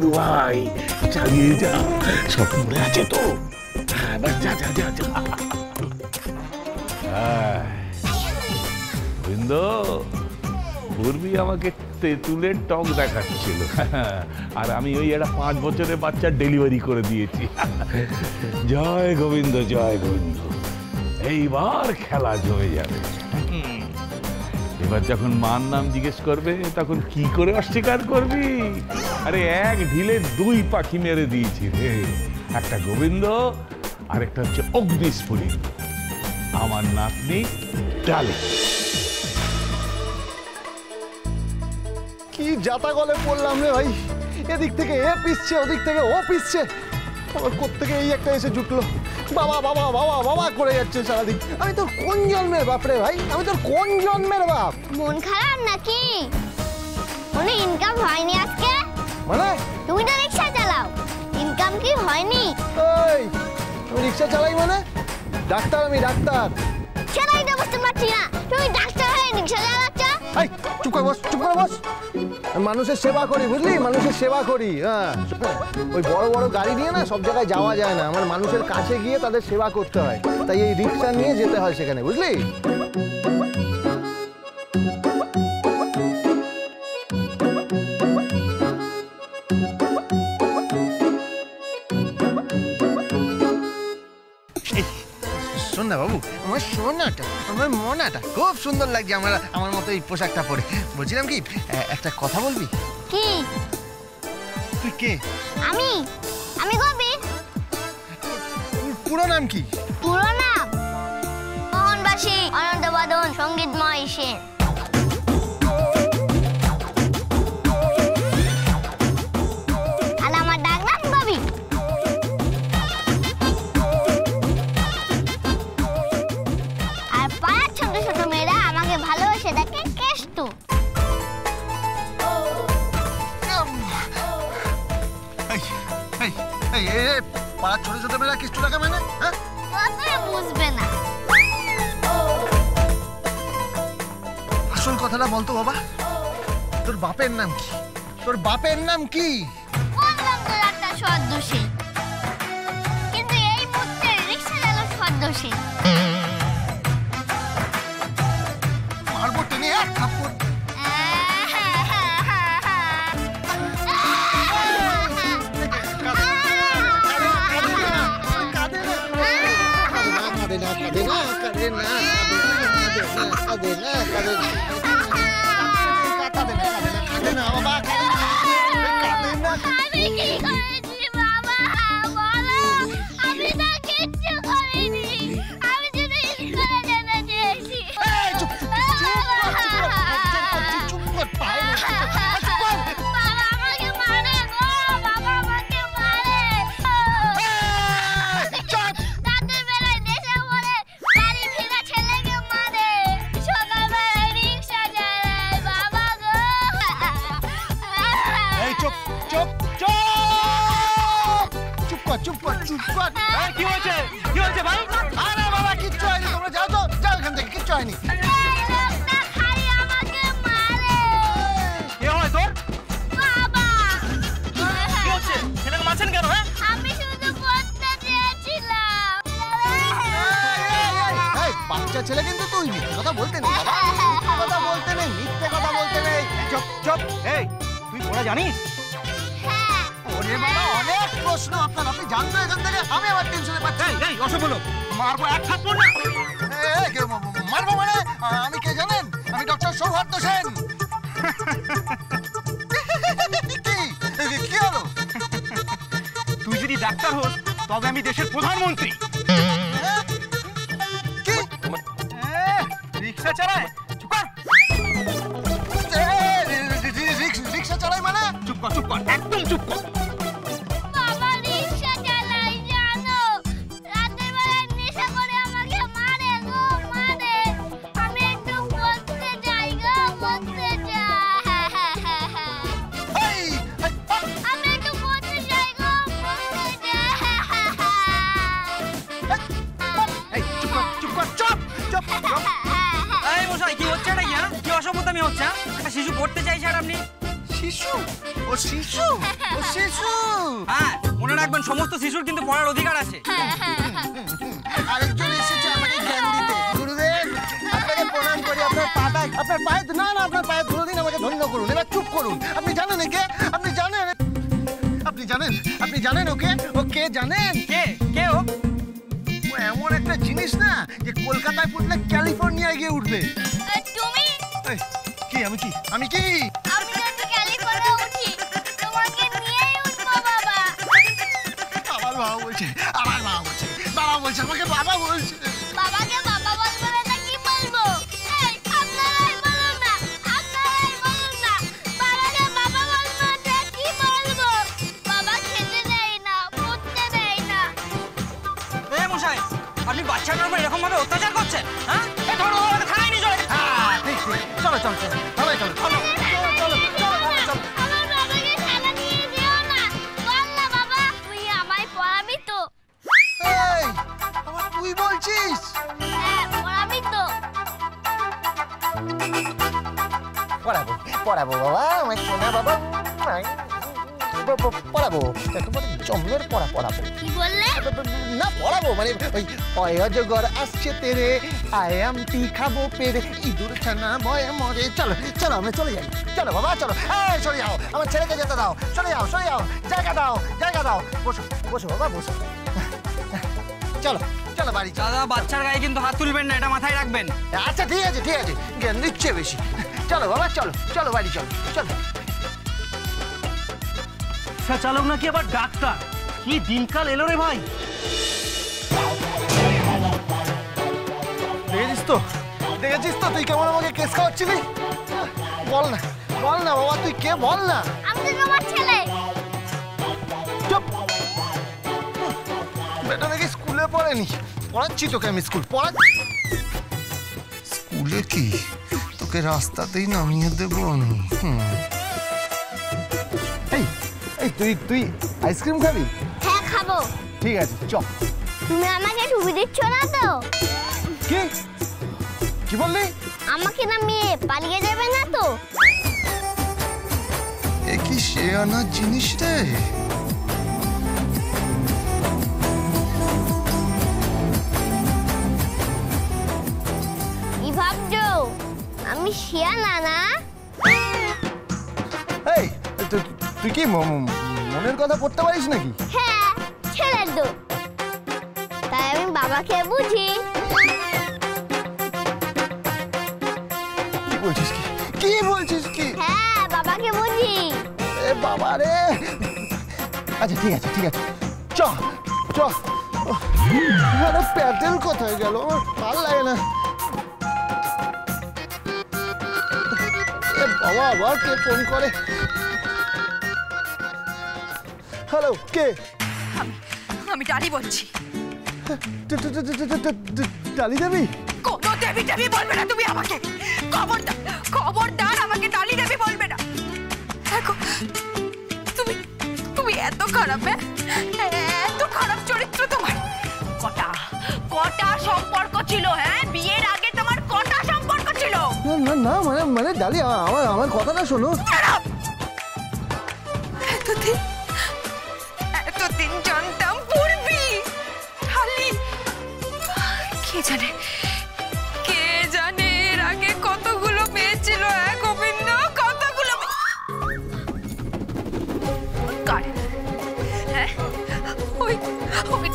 দাদু ভাই, চালিয়ে যা, সব মনে আছে তো। যা যা যা যা। গোবিন্দ, পূর্বী আমাকে তেঁতুলের টক দেখাচ্ছিল, আর আমি ওই একটা 5 বছরের বাচ্চা ডেলিভারি করে দিয়েছি। জয় গোবিন্দ, জয় গোবিন্দ। এইবার খেলা জমে যাবে। এবার যখন মার নাম জিজ্ঞেস করবে তখন কি করে অস্বীকার করবি? আরে এক ঢিলে 2 পাখি মেরে দিয়েছি রে। একটা গোবিন্দ, আর একটা হচ্ছে অগ্নিস্ফুলিঙ্গ, আমার নাতনি ডালি। কি জাতা গলে পড়লাম রে ভাই, এদিক থেকে এ পিছছে, ওদিক থেকে ও পিছছে, আবার কোত্থেকে এই একটা এসে জুটলো। বাবা বাবা বাবা বাবা করে যাচ্ছে সারাদিন। আমি তোর কোন জন্মের বাপ রে ভাই, আমি তোর কোন জন্মের বাপ? মন খারাপ নাকি? কোনো ইনকাম হয়নি আজকে? মানে তুমি তো রিক্সা চালাও, ইনকাম কি হয়নি? এই তুমি রিক্সা চালাই মানে? ডাক্তার আমি, ডাক্তার। সেটাই তো বুঝতে পারছি না, তুমি ডাক্তার হয়ে রিক্সা চালাচ্ছ। এই চুপ করে বস, চুপ করে বস। মানুষের সেবা করি, বুঝলি, মানুষের সেবা করি। হ্যাঁ, ওই বড় বড় গাড়ি নিয়ে না সব জায়গায় যাওয়া যায় না, আমার মানুষের কাছে গিয়ে তাদের সেবা করতে হয়, তাই এই রিক্সা নিয়ে যেতে হয় সেখানে, বুঝলি? শোন না বাবু, আমার সোনাটা, আমার মনাটা খুব সুন্দর লাগছে আমার মতো এই পোশাকটা পরে। বলছিলাম কি, একটা কথা বলবি? কি? তুই কে? আমি কবি। পুরো নাম কি? পুরো নাম মোহনবাসী অনন্তবাদন সঙ্গীতময় সেন। আর আমার ডাক নাম কবি। আর পাড়ার ছোট ছোট মেয়েরা আমাকে ভালোবেসে দেখে কেষ্টু। পাড়ার ছোট ছোট মেয়েরা কেষ্টু টাকা মানে? হ্যাঁ, বুঝবে না। আসল কথাটা বলতো বাবা, তোর বাপের নাম কি? তোর বাপের নাম কি? বললাম তো একটা সদ্দোষী, কিন্তু এই মুহূর্তে রিক্সা চালক সদ্দোষী। মারবো টেনে এক থাপ্পড়। আমি কি করেছি বাবা, বলো। আমি তো কিচ্ছু করিনি, আমি শুধু স্কুলে যেতে চেয়েছি। বাবা আমাকে মারে গো, বাবা আমাকে মারে। রাতের বেলায় নেশা করে বাড়ি ফিরে ছেলেকে মারে, সকালবেলায় রিক্সা চালায় বাবা গো। এই চুপ চুপ চুপ চুপ কর, চুপ কর, চুপ কর। কি হয়েছে, কি হয়েছে ভাই? আরে বাবা কিচ্ছু হয়নি, তোমরা যাও তো, যাও এখান থেকে, কিচ্ছু হয়নি। এই লোকটা খালি আমাকে মারে কি হয় তোর? বাবা। কি হচ্ছে? ছেলেকে মারছেন কেন? হ্যাঁ, আমি শুধু পড়তে চেয়েছিলাম। এই বাচ্চা ছেলে কিন্তু তুই মিথ্যে কথা বলতে নেই বাবা, মিথ্যে কথা বলতে নেই, মিথ্যে কথা বলতে নেই। চুপ চুপ। এই তুই পড়া জানিস? হ্যাঁ, ওরে বাবা, অনেক প্রশ্ন আপনার, আপনি জানতো এখান থেকে, আমি আবার টেনশনে পাচ্ছি। এই অসভ্য লোক, মারবো এক থাপ্পড় না। মারবো মানে? আমি কে জানেন? আমি ডক্টর সৌহার্দ্য সেন। কি কি হলো? তুই যদি ডাক্তার হোস তবে আমি দেশের প্রধানমন্ত্রী। কি রিক্সা চালায়? চুপ কর, রিক্সা চালাই মানে? চুপ কর, চুপ কর, একদম চুপ কর। বাবা রিক্সা চালাই জানো, রাতের বেলায় নেশা করে আমাকে মারে গো, মারে। আমি একটু পড়তে যাই গো, পড়তে যাই। আমি একটু পড়তে যাই গো, পড়তে যাই। এই চুপ কর, চুপ কর, চুপ চুপ চুপ। এই মশাই, কি হচ্ছে এটা? কি অসভ্যতামি হচ্ছে? একটা শিশু পড়তে চাইছে আর আপনি শিশু ও শিশু ও শিশু। হ্যাঁ, মনে রাখবেন সমস্ত শিশুর কিন্তু পড়ার অধিকার আছে। আরেকজন এসেছে আমাকে জ্ঞান দিতে। গুরুদেব, আপনাকে প্রণাম করি। আপনার পায়ে না না, আপনার পায়ে ধরে দিন, আমাকে ধন্য করুন। এবার চুপ করুন। আপনি জানেন একে? আপনি জানেন ওকে? ও কে জানেন? কে ও? ও এমন একটা জিনিস না যে কলকাতায় পড়লে ক্যালিফোর্নিয়ায় গিয়ে উঠবে। তুমি কি? আমি কি? আমি যদি ক্যালিফোর্নিয়া উঠি তোমাকে নিয়েই উঠবো বাবা। আমার বাবা বলছে আমাকে বাবা বলছে। বাবাকে বাবা বলবো না কি বলবো? এই আপনারাই বলুন না। বাবাকে বাবা বলবো না কি বলবো? বাবা খেতে দেয় না, পড়তে দেয় না। এ মশাই, আপনি বাচ্চাটার উপর এরকম ভাবে অত্যাচার করছেন? হ্যাঁ, এ ধরো ওকে থানায় নিয়ে চলে। চলো আমার বাবাকে খানা দিয়ে দিও না। বল না বাবা, তুই আমায় পড়াবি তো? এই, আবার তুই বলছিস? হ্যাঁ, পড়াবি তো। পড়াবো বাবা, আমার সোনা বাবা। পড়াবো, একেবারে জন্মের পড়াবো। কি বললে? না, পড়াবো মানে ওই অজগর আসছে তেরে, আয়ামটি খাবো পেরে, ইঁদুর ছানা ভয়ে মরে। চলো আমরা চলে যাই। চলো বাবা, চলো। এই সরে যাও, আমার ছেলেকে যেতে দাও। সরে যাও, জায়গা দাও। বসো বাবা, বসো। চলো বাড়ি চলো। দাদা, বাচ্চার গায়ে কিন্তু হাত তুলবেন না, এটা মাথায় রাখবেন। আচ্ছা ঠিক আছে, জ্ঞান দিচ্ছে বেশি। চলো বাবা, চলো বাড়ি চলো। চালক নাকি আবার ডাক্তার? কি দিনকাল এলো রে ভাই। দেখেছিস তো তুই কেমন আমাকে কেস খাওয়াচ্ছিলি? বল না বাবা, তুই কে বল না। আমি তো তোমার ছেলে। চুপ। বেটা নাকি স্কুলে পড়েনি। পড়াচ্ছি তোকে আমি, স্কুলে কি তোকে রাস্তাতেই নামিয়ে দেবো আমি। এই তুই আইসক্রিম খাবি? হ্যাঁ, খাবো। ঠিক আছে, চ। তুমি আমাকে টুপি দিচ্ছ না তো? কি বললি? আমাকে নামিয়ে পালিয়ে যাবে না তো? এ কি সে আনার জিনিস রে। কি ভাবছো আমি শিয়ানা না? এই তুই কি মনের কথা পড়তে পারিস নাকি? হ্যাঁ, ছেলের তো। তাই আমি বাবাকে বুঝি। কি বলছিস কি? হ্যাঁ, বাবাকে বুঝি। এ বাবা রে। আচ্ছা ঠিক আছে, চ। আরে প্যাটেল কোথায় গেল? আমার ভাল লাগে না। বাবা আবার কে ফোন করে? হ্যালো, কে? আমি ডালি বলছি। ডালি দেবী? কোনো দেবী বলবে না তুমি আমাকে। খবরদার আমাকে ডালি দেবী বলবে না। দেখো, তুমি এত খারাপ, এত খারাপ চরিত্র তোমার। কটা সম্পর্ক ছিল? হ্যাঁ, বিয়ের আগে তোমার কটা সম্পর্ক ছিল? না মানে ডালি, আমার কথাটা শোনো। এতদিন জানতাম পড়বি ডালি। কে জানে এর আগে কতগুলো মেয়ে ছিল। গোবিন্দ, কতগুলো। কার? হ্যাঁ, ওই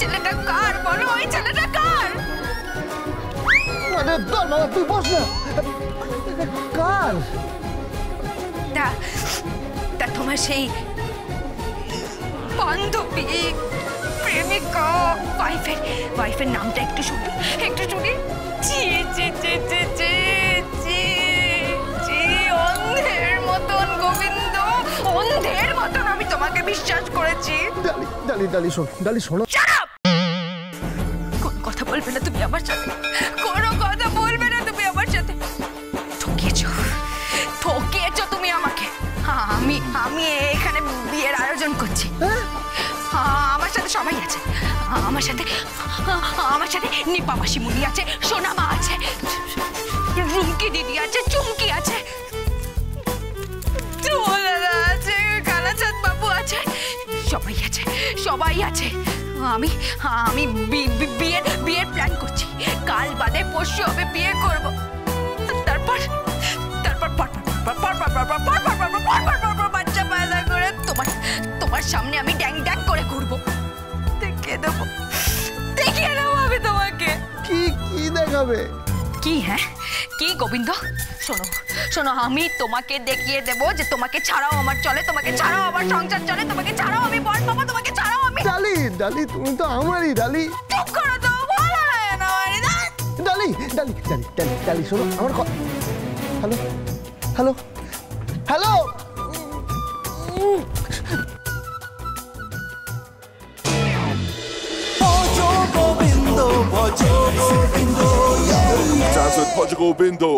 ছেলেটা কার? বলো, ওই ছেলেটা কার? মানে বাবা, তুই বস না। কার? তা তোমার সেই বান্ধবী, প্রেমিকা, ওয়াইফের নামটা একটু শুনি। অন্ধের মতন গোবিন্দ, অন্ধের মতন আমি তোমাকে বিশ্বাস করেছি। ডালি শোনো। কোন কথা বলবে না তুমি আমার সাথে, ঠকিয়েছো তুমি আমাকে। আমি এখানে বিয়ের আয়োজন করছি। আমার সাথে সবাই আছে। আমার সাথে নিপা মাসিমুনি আছে, সোনামা আছে, রুমকি দিদি আছে, চুমকি আছে, দাদা প্রসাদ বাবু আছে, সবাই আছে, সবাই আছে। আমি আমি বিয়ের প্ল্যান করছি। কাল বাদে পরশু আমি বিয়ে করব। তারপর বাচ্চা পয়দা করে তোমার সামনে আমি ড্যাং ড্যাং করে ঘুরবো। দেখিয়ে দেবো আমি তোমাকে। কি কি দেখাবে? কি? হ্যাঁ কি গোবিন্দ? শোনো শোনো, আমি তোমাকে দেখিয়ে দেবো যে তোমাকে ছাড়াও আমার চলে, তোমাকে ছাড়াও আমার সংসার চলে, তোমাকে ছাড়াও আমি বর পাবো, তোমাকে ছাড়াও আমি। ডালি ডালি, তুমি তো আমারই ডালি। চুপ করো তো, ভালো লাগে না আমার। ডালি ডালি ডালি ডালি ডালি, শোনো আমার কথা। Hello hello hello, Dance with Portugal Bindo.